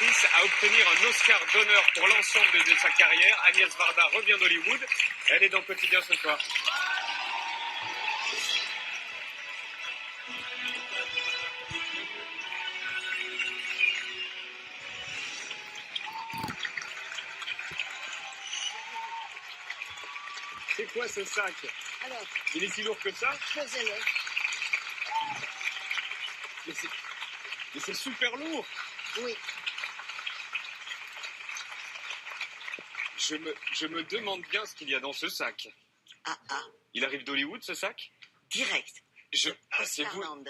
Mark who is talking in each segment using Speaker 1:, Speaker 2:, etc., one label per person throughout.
Speaker 1: actrice à obtenir un Oscar d'honneur pour l'ensemble de sa carrière. Agnès Varda revient d'Hollywood. Elle est dans Quotidien ce soir. C'est quoi ce sac?
Speaker 2: Alors,
Speaker 1: il est si lourd que ça?
Speaker 2: posez-le.
Speaker 1: Mais c'est super lourd.
Speaker 2: Oui.
Speaker 1: Je me demande bien ce qu'il y a dans ce sac.
Speaker 2: Ah, ah.
Speaker 1: Il arrive d'Hollywood, ce sac?
Speaker 2: Direct.
Speaker 1: C'est vous,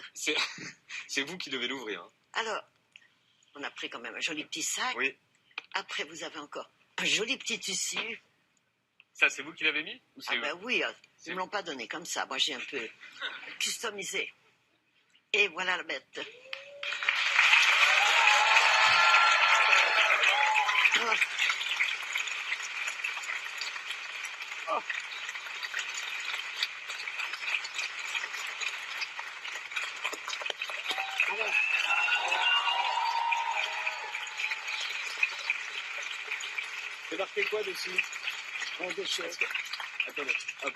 Speaker 1: c'est vous qui devez l'ouvrir. Hein.
Speaker 2: Alors, on a pris quand même un joli petit sac.
Speaker 1: Oui.
Speaker 2: Après, vous avez encore un joli petit tissu.
Speaker 1: Ça, c'est vous qui l'avez mis? Ou
Speaker 2: Ah ben oui, ils ne me l'ont pas donné comme ça. Moi, j'ai un peu customisé. Et voilà la bête. Oh. Oh. Alors.
Speaker 1: C'est marqué quoi dessus?
Speaker 2: Des choses.
Speaker 1: Attendez, hop.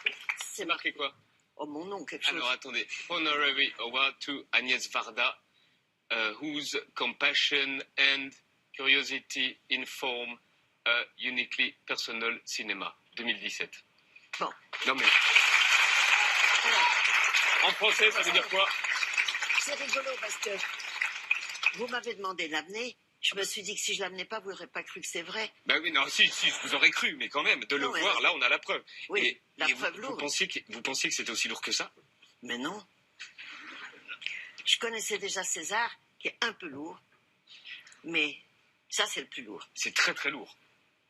Speaker 1: C'est marqué quoi?
Speaker 2: Oh, mon nom, quelque chose.
Speaker 1: Alors, attendez. Honorary Award to Agnès Varda, whose compassion and curiosity inform a uniquely personal cinema. 2017.
Speaker 2: Bon.
Speaker 1: Non mais... En français, ça veut dire quoi?
Speaker 2: C'est rigolo parce que vous m'avez demandé de l'amener. Je me suis dit que si je ne l'amenais pas, vous n'aurez pas cru que c'est vrai.
Speaker 1: Ben oui, non, si, je vous aurais cru, mais quand même, de le voir, là, on a la preuve.
Speaker 2: Oui, la preuve lourde.
Speaker 1: Vous pensiez que c'était aussi lourd que ça?
Speaker 2: Mais non. Je connaissais déjà César, qui est un peu lourd, mais ça, c'est le plus lourd.
Speaker 1: C'est très, très lourd.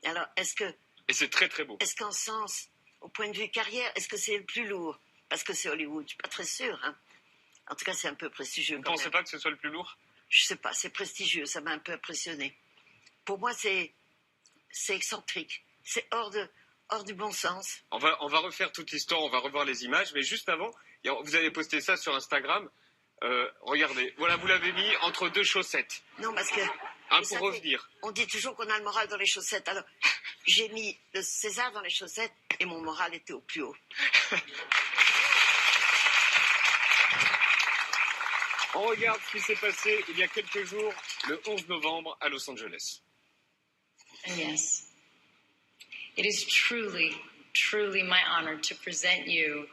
Speaker 2: Alors,
Speaker 1: Et c'est très, très beau.
Speaker 2: Est-ce qu'en sens, au point de vue carrière, est-ce que c'est le plus lourd? Parce que c'est Hollywood, je ne suis pas très sûre. Hein. En tout cas, c'est un peu prestigieux.
Speaker 1: Vous ne pensez pas que ce soit le plus lourd?
Speaker 2: Je sais pas, c'est prestigieux, ça m'a un peu impressionné. Pour moi, c'est excentrique, c'est hors du bon sens.
Speaker 1: On va refaire toute l'histoire, on va revoir les images, mais juste avant, vous avez posté ça sur Instagram. Regardez, voilà, vous l'avez mis entre deux chaussettes.
Speaker 2: Non, parce que...
Speaker 1: pour revenir.
Speaker 2: On dit toujours qu'on a le moral dans les chaussettes. Alors, j'ai mis le César dans les chaussettes et mon moral était au plus haut.
Speaker 1: On regarde ce qui s'est passé il y a quelques jours, le 11 novembre, à Los Angeles.
Speaker 3: Yes. It is truly, truly my honor to present you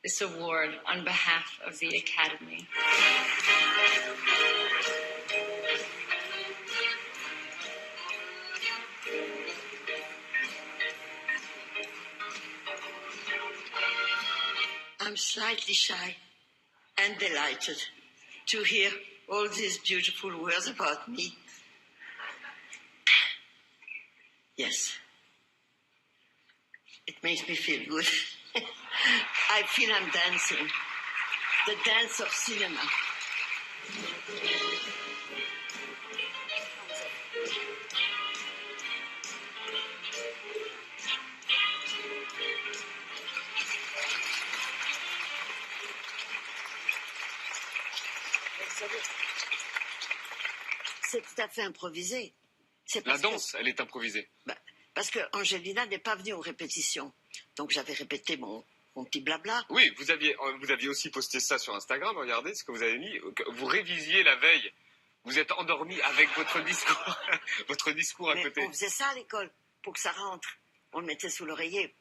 Speaker 3: this award on behalf of the Academy.
Speaker 2: I'm slightly shy and delighted to hear all these beautiful words about me. Yes. It makes me feel good. I feel I'm dancing. The dance of cinema. C'est tout à fait improvisé.
Speaker 1: La danse, elle est improvisée.
Speaker 2: Parce que Angelina n'est pas venue aux répétitions. Donc j'avais répété mon petit blabla.
Speaker 1: Oui, vous aviez aussi posté ça sur Instagram, regardez ce que vous avez mis. Vous révisiez la veille. Vous êtes endormi avec votre discours, votre discours à côté.
Speaker 2: On faisait ça à l'école, pour que ça rentre. On le mettait sous l'oreiller.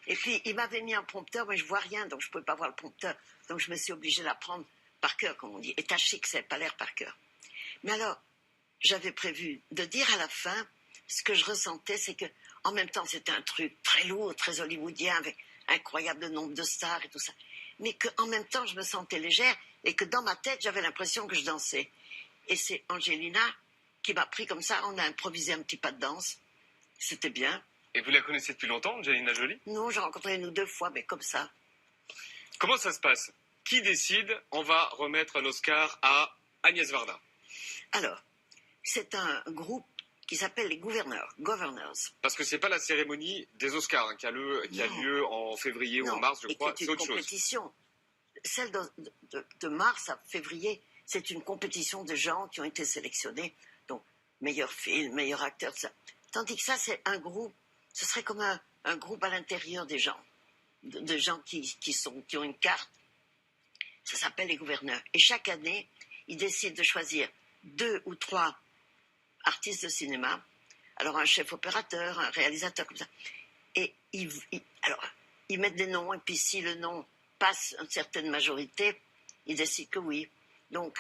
Speaker 2: Et puis, il m'avait mis un prompteur, mais je vois rien, donc je ne pouvais pas voir le prompteur. Donc je me suis obligée de l'apprendre par cœur, comme on dit. Et tâchez que ça n'ait pas l'air par cœur. Mais alors, j'avais prévu de dire à la fin, ce que je ressentais, c'est que en même temps, c'était un truc très lourd, très hollywoodien, avec incroyable nombre de stars et tout ça. Mais qu'en même temps, je me sentais légère et que dans ma tête, j'avais l'impression que je dansais. Et c'est Angelina qui m'a pris comme ça. On a improvisé un petit pas de danse. C'était bien.
Speaker 1: Et vous la connaissez depuis longtemps, Angelina Jolie?
Speaker 2: Non, j'ai rencontré une ou deux fois, mais comme ça.
Speaker 1: Comment ça se passe? Qui décide? On va remettre un Oscar à Agnès Varda.
Speaker 2: Alors, c'est un groupe qui s'appelle les Governors.
Speaker 1: Parce que c'est pas la cérémonie des Oscars qui a lieu en février ou en mars, je crois. C'est autre chose.
Speaker 2: C'est une compétition. Celle de mars à février, c'est une compétition de gens qui ont été sélectionnés. Donc, meilleur film, meilleur acteur, tout ça. Tandis que ça, c'est un groupe, ce serait comme un groupe à l'intérieur des gens, de gens qui ont une carte. Ça s'appelle les gouverneurs. Et chaque année, ils décident de choisir 2 ou 3 artistes de cinéma, alors un chef opérateur, un réalisateur, comme ça. Et alors, ils mettent des noms, et puis si le nom passe une certaine majorité, ils décident que oui. Donc,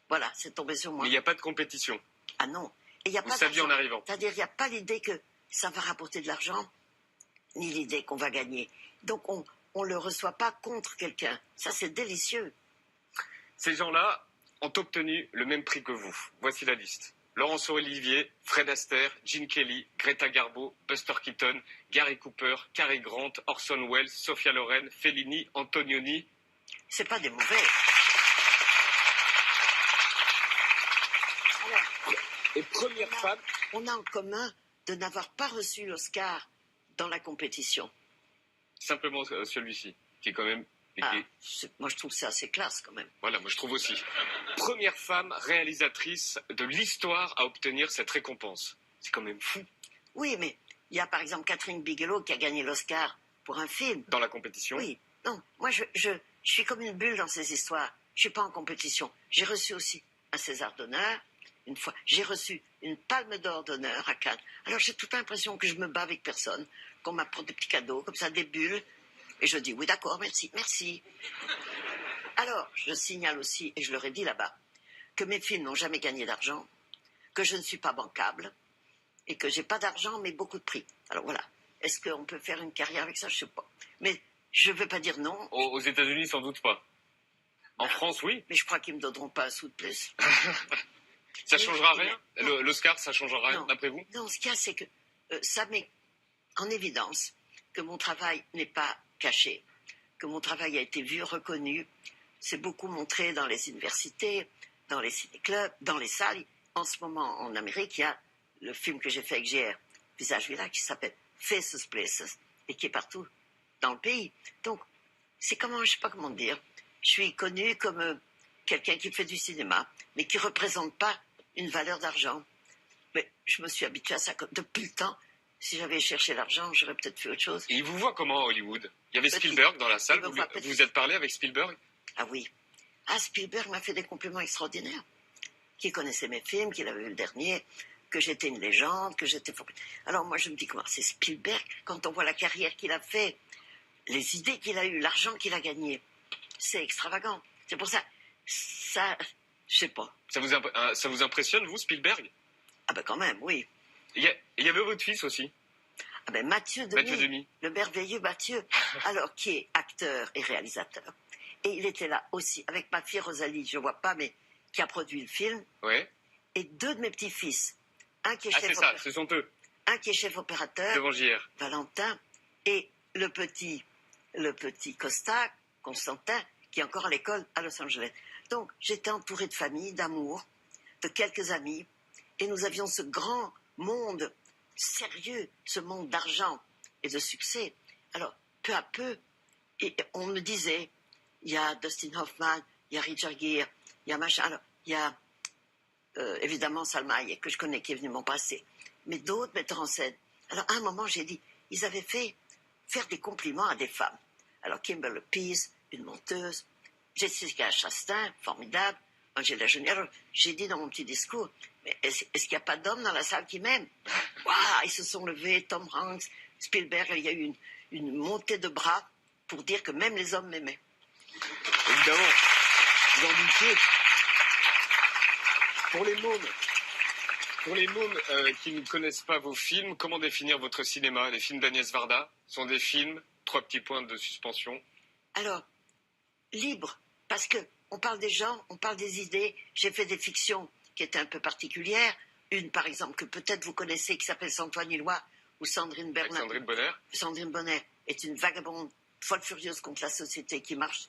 Speaker 2: voilà, c'est tombé sur moi.
Speaker 1: Mais il n'y a pas de compétition.
Speaker 2: Ah non. Et y a
Speaker 1: Vous
Speaker 2: pas
Speaker 1: saviez en
Speaker 2: d'argent.
Speaker 1: arrivant.
Speaker 2: C'est-à-dire, il n'y a pas l'idée que ça va rapporter de l'argent, ni l'idée qu'on va gagner. Donc, on ne le reçoit pas contre quelqu'un. Ça, c'est délicieux.
Speaker 1: Ces gens-là ont obtenu le même prix que vous. Voici la liste. Laurence Olivier, Fred Astaire, Gene Kelly, Greta Garbo, Buster Keaton, Gary Cooper, Cary Grant, Orson Welles, Sophia Loren, Fellini, Antonioni.
Speaker 2: C'est pas des mauvais. Alors,
Speaker 1: Et première femme.
Speaker 2: on a en commun de n'avoir pas reçu l'Oscar dans la compétition.
Speaker 1: Simplement celui-ci, qui est quand même.
Speaker 2: Ah, moi, je trouve ça assez classe quand même.
Speaker 1: Voilà, moi je trouve aussi. Première femme réalisatrice de l'histoire à obtenir cette récompense. C'est quand même fou.
Speaker 2: Oui, mais il y a par exemple Catherine Bigelow qui a gagné l'Oscar pour un film.
Speaker 1: Dans la compétition.
Speaker 2: Oui, non, moi je suis comme une bulle dans ces histoires. Je suis pas en compétition. J'ai reçu aussi un César d'honneur une fois. J'ai reçu une Palme d'Or d'honneur à Cannes. Alors j'ai toute l'impression que je me bats avec personne, qu'on m'apporte des petits cadeaux, comme ça, des bulles. Et je dis oui, d'accord, merci, merci. Alors, je signale aussi, et je leur ai dit là-bas, que mes films n'ont jamais gagné d'argent, que je ne suis pas bancable, et que j'ai pas d'argent, mais beaucoup de prix. Alors voilà. Est-ce qu'on peut faire une carrière avec ça? Je sais pas. Mais je ne veux pas dire non.
Speaker 1: Aux États-Unis, sans doute pas. En France, oui.
Speaker 2: Mais je crois qu'ils me donneront pas un sou de plus.
Speaker 1: Ça changera rien. L'Oscar, ça changera rien,
Speaker 2: Non.
Speaker 1: d'après vous?
Speaker 2: Non, ce qu'il y a, c'est que ça met en évidence que mon travail n'est pas caché, que mon travail a été vu, reconnu. C'est beaucoup montré dans les universités, dans les ciné-clubs, dans les salles. En ce moment, en Amérique, il y a le film que j'ai fait avec GR, Visage Villa, qui s'appelle Faces Places, et qui est partout dans le pays. Donc, c'est comment, je sais pas comment dire, je suis connue comme quelqu'un qui fait du cinéma, mais qui ne représente pas une valeur d'argent. Mais je me suis habituée à ça depuis le temps. Si j'avais cherché l'argent, j'aurais peut-être fait autre chose.
Speaker 1: Et il vous voit comment à Hollywood? Il y avait
Speaker 2: Petit.
Speaker 1: Spielberg dans la salle.
Speaker 2: Il me voit petit.
Speaker 1: Vous êtes parlé avec Spielberg?
Speaker 2: Ah oui. Ah, Spielberg m'a fait des compliments extraordinaires. Qu'il connaissait mes films, qu'il avait vu le dernier, que j'étais une légende, que j'étais... Alors moi, je me dis, comment c'est Spielberg, quand on voit la carrière qu'il a fait, les idées qu'il a eues, l'argent qu'il a gagné, c'est extravagant. C'est pour ça, je sais pas.
Speaker 1: Ça vous impressionne, vous, Spielberg?
Speaker 2: Ah ben quand même, oui.
Speaker 1: Il y avait votre fils aussi,
Speaker 2: Ah ben Mathieu Demy, le merveilleux Mathieu, alors qui est acteur et réalisateur. Et il était là aussi avec ma fille Rosalie, je vois pas, mais qui a produit le film,
Speaker 1: ouais.
Speaker 2: et 2 de mes petits-fils. Un qui est
Speaker 1: Ah, c'est ça, ce sont eux,
Speaker 2: un qui est chef opérateur,
Speaker 1: devant JR.
Speaker 2: Valentin, et le petit Costa, Constantin, qui est encore à l'école à Los Angeles. Donc j'étais entourée de famille, d'amour, de quelques amis, et nous avions ce grand monde sérieux, ce monde d'argent et de succès. Alors, peu à peu, et on me disait, il y a Dustin Hoffman, il y a Richard Gere, il y a machin, alors, il y a évidemment Salma Hayek, que je connais, qui est venu m'en passer, mais d'autres metteurs en scène. Alors, à un moment, j'ai dit, ils avaient fait faire des compliments à des femmes. Alors, Kimberly Peirce, une monteuse, Jessica Chastain, formidable, Angela Jolie. Alors, j'ai dit dans mon petit discours, mais est-ce qu'il n'y a pas d'hommes dans la salle qui m'aiment? Waouh, ils se sont levés, Tom Hanks, Spielberg, il y a eu une montée de bras pour dire que même les hommes m'aimaient.
Speaker 1: Évidemment, vous en doutiez. Pour les mômes qui ne connaissent pas vos films, comment définir votre cinéma? Les films d'Agnès Varda sont des films, 3 petits points de suspension.
Speaker 2: Alors, libre, parce que on parle des gens, on parle des idées. J'ai fait des fictions qui étaient un peu particulières. Une, par exemple, que peut-être vous connaissez, qui s'appelle Antoine Hillois, ou Sandrine Bernard.
Speaker 1: Sandrine Bonner.
Speaker 2: Sandrine Bonner est une vagabonde folle furieuse contre la société qui marche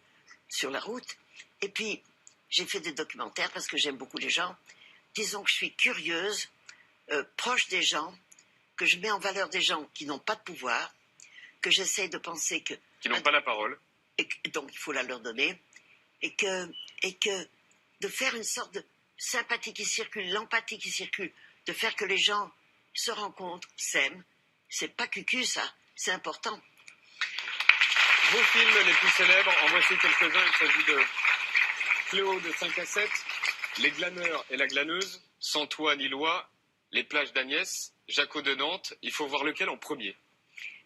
Speaker 2: sur la route. Et puis, j'ai fait des documentaires parce que j'aime beaucoup les gens. Disons que je suis curieuse, proche des gens, que je mets en valeur des gens qui n'ont pas de pouvoir, que j'essaye de penser que...
Speaker 1: Qui n'ont pas la parole.
Speaker 2: Et donc, il faut la leur donner. Et que de faire une sorte de sympathie qui circule, l'empathie qui circule, de faire que les gens se rencontrent, s'aiment. C'est pas cucu, ça. C'est important.
Speaker 1: Vos films les plus célèbres, en voici quelques-uns. Il s'agit de Cléo de 5 à 7, Les glaneurs et la glaneuse, Sans toi ni loi, Les plages d'Agnès, Jaco de Nantes. Il faut voir lequel en premier.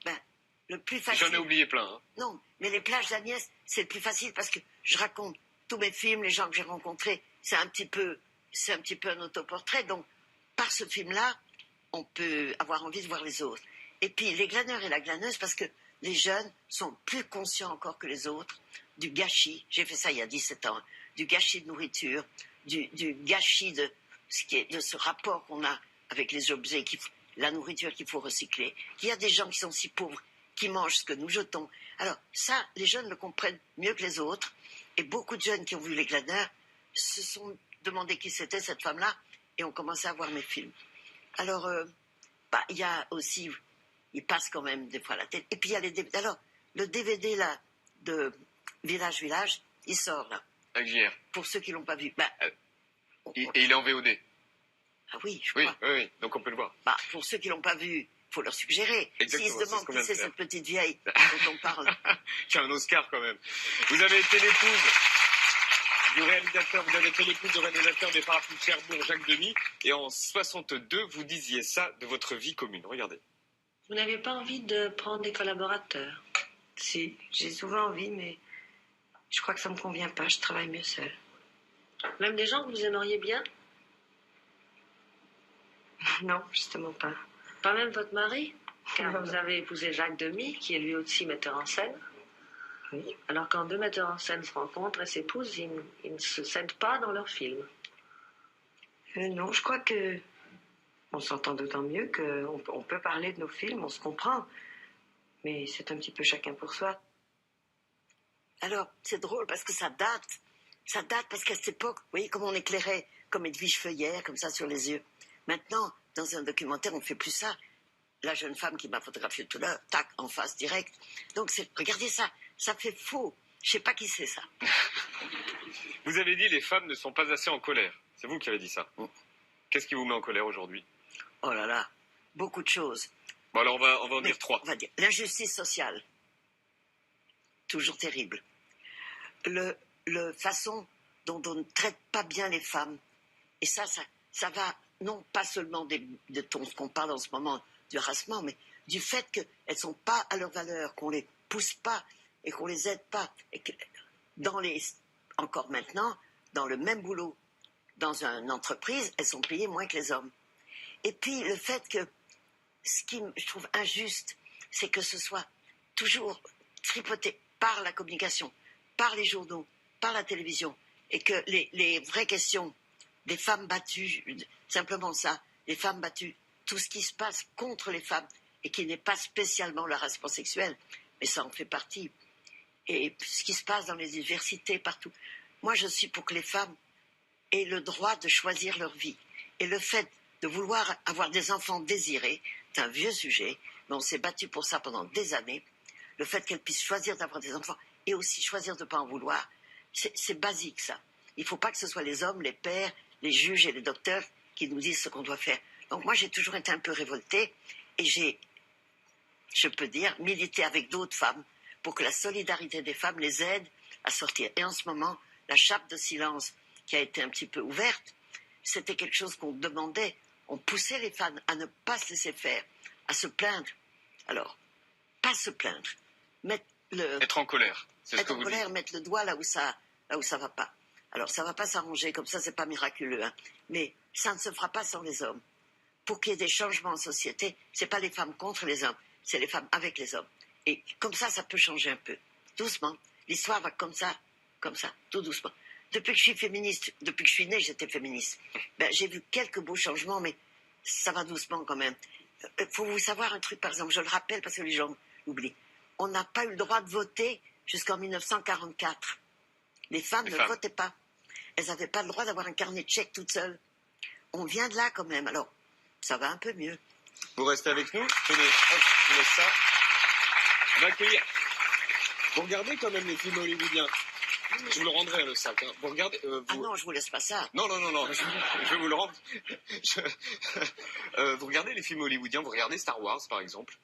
Speaker 2: Ben, le plus facile.
Speaker 1: J'en ai oublié plein. Hein.
Speaker 2: Non, mais Les plages d'Agnès, c'est le plus facile parce que je raconte tous mes films, les gens que j'ai rencontrés. C'est un petit peu un autoportrait. Donc, par ce film-là, on peut avoir envie de voir les autres. Et puis, Les glaneurs et la glaneuse, parce que les jeunes sont plus conscients encore que les autres du gâchis. J'ai fait ça il y a 17 ans. Du gâchis de nourriture, du gâchis de ce rapport qu'on a avec les objets, la nourriture qu'il faut recycler. Il y a des gens qui sont si pauvres, qui mangent ce que nous jetons. Alors ça, les jeunes le comprennent mieux que les autres. Et beaucoup de jeunes qui ont vu Les glaneurs se sont demandé qui c'était cette femme-là et ont commencé à voir mes films. Alors, il y a aussi, il passe quand même des fois à la télé. Et puis il y a les DVD. Alors, le DVD là de Village, il sort là.
Speaker 1: Avec JR.
Speaker 2: Pour ceux qui l'ont pas vu.
Speaker 1: Et il est en VOD.
Speaker 2: Ah oui, je crois.
Speaker 1: Oui, donc on peut le voir.
Speaker 2: Pour ceux qui l'ont pas vu, il faut leur suggérer.
Speaker 1: Exactement,
Speaker 2: s'ils se demandent qui c'est cette petite vieille dont on parle.
Speaker 1: Qui a un Oscar quand même. Vous avez été l'épouse du réalisateur, des Parapluies de Cherbourg, Jacques Demy, et en 62, vous disiez ça de votre vie commune. Regardez.
Speaker 4: Vous n'avez pas envie de prendre des collaborateurs?
Speaker 5: Si, j'ai souvent envie, mais je crois que ça me convient pas. Je travaille mieux seule.
Speaker 4: Même des gens que vous aimeriez bien?
Speaker 5: Non, justement pas.
Speaker 4: Pas même votre mari? Car vous avez épousé Jacques Demy, qui est lui aussi metteur en scène.
Speaker 5: Oui.
Speaker 4: Alors quand deux metteurs en scène se rencontrent et s'épousent, ils ne se cèdent pas dans leurs films.
Speaker 5: Non, je crois que on s'entend d'autant mieux qu'on peut parler de nos films, on se comprend. Mais c'est un petit peu chacun pour soi.
Speaker 2: Alors, c'est drôle parce que ça date. Ça date parce qu'à cette époque, vous voyez, comme on éclairait comme Edwige Feuillère, comme ça sur les yeux. Maintenant, dans un documentaire, on ne fait plus ça. La jeune femme qui m'a photographié tout à l'heure, tac, en face, direct. Donc, regardez ça, ça fait faux. Je ne sais pas qui c'est ça.
Speaker 1: Vous avez dit les femmes ne sont pas assez en colère. C'est vous qui avez dit ça. Qu'est-ce qui vous met en colère aujourd'hui?
Speaker 2: Oh là là, beaucoup de choses.
Speaker 1: Bon, alors on va en dire 3.
Speaker 2: On va dire l'injustice sociale. Toujours terrible. La façon dont on ne traite pas bien les femmes. Et ça va, non pas seulement de ce qu'on parle en ce moment du harassement, mais du fait qu'elles ne sont pas à leur valeur, qu'on ne les pousse pas et qu'on ne les aide pas. Et que encore maintenant, dans le même boulot, dans une entreprise, elles sont payées moins que les hommes. Et puis le fait que, ce qui je trouve injuste, c'est que ce soit toujours tripoté par la communication, par les journaux, par la télévision, et que les vraies questions des femmes battues, simplement ça, les femmes battues, tout ce qui se passe contre les femmes, et qui n'est pas spécialement le harassement sexuel, mais ça en fait partie, et ce qui se passe dans les universités, partout. Moi, je suis pour que les femmes aient le droit de choisir leur vie. Et le fait de vouloir avoir des enfants désirés, c'est un vieux sujet, mais on s'est battu pour ça pendant des années. Le fait qu'elles puissent choisir d'avoir des enfants et aussi choisir de ne pas en vouloir, c'est basique ça. Il ne faut pas que ce soit les hommes, les pères, les juges et les docteurs qui nous disent ce qu'on doit faire. Donc moi j'ai toujours été un peu révoltée et je peux dire, milité avec d'autres femmes pour que la solidarité des femmes les aide à sortir. Et en ce moment, la chape de silence qui a été un petit peu ouverte, c'était quelque chose qu'on demandait. On poussait les femmes à ne pas se laisser faire, à se plaindre. Alors, pas se plaindre,
Speaker 1: être en colère. C'est
Speaker 2: être en colère, mettre le doigt là où ça va pas. Alors, ça va pas s'arranger, comme ça, c'est pas miraculeux, hein. Mais ça ne se fera pas sans les hommes. Pour qu'il y ait des changements en société, c'est pas les femmes contre les hommes, c'est les femmes avec les hommes. Et comme ça peut changer un peu. Doucement. L'histoire va comme ça, tout doucement. Depuis que je suis féministe, depuis que je suis née, j'étais féministe. J'ai vu quelques beaux changements, mais ça va doucement quand même. Faut vous savoir un truc, par exemple, je le rappelle parce que les gens l'oublient. On n'a pas eu le droit de voter jusqu'en 1944. Les femmes ne votaient pas. Elles n'avaient pas le droit d'avoir un carnet de chèques toutes seules. On vient de là quand même, alors ça va un peu mieux.
Speaker 1: Vous restez avec nous. Tenez, hop, je vous laisse ça. On va accueillir. Vous regardez quand même les films hollywoodiens. Je vous le rendrai, le sac. Hein. Vous regardez...
Speaker 2: Ah non, je vous laisse pas ça.
Speaker 1: Non, je vais vous le rendre. Vous regardez les films hollywoodiens, vous regardez Star Wars, par exemple.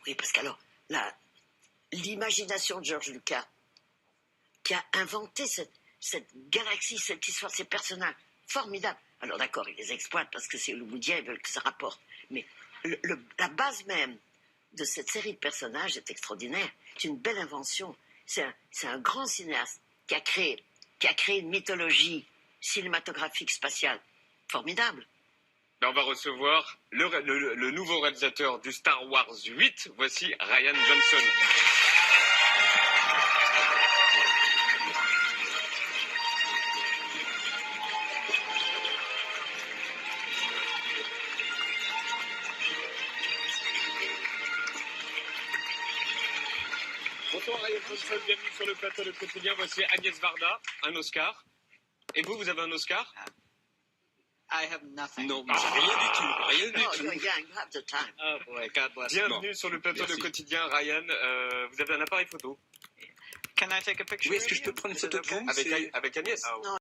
Speaker 2: Oui, parce qu'alors, l'imagination de George Lucas, qui a inventé cette galaxie, cette histoire, ces personnages formidables. Alors d'accord, ils les exploitent parce que c'est hollywoodien, ils veulent que ça rapporte. Mais la base même de cette série de personnages est extraordinaire. C'est une belle invention. C'est un grand cinéaste qui a créé une mythologie cinématographique spatiale formidable.
Speaker 1: Ben, on va recevoir le nouveau réalisateur du Star Wars 8. Voici Rian Johnson. Bonsoir Rian Johnson, bienvenue sur le plateau de Quotidien. Voici Agnès Varda, un Oscar. Et vous avez un Oscar?
Speaker 6: I have nothing.
Speaker 1: Non, rien du
Speaker 2: Oh,
Speaker 1: tout.
Speaker 2: you're young, have the time.
Speaker 6: Oh boy, God bless.
Speaker 1: Bienvenue sur le plateau de Quotidien, Ryan. Vous avez un appareil photo
Speaker 6: Can I take a picture?
Speaker 7: Oui, est-ce que je peux prendre une photo de vous?
Speaker 1: avec Agnès.
Speaker 2: Non,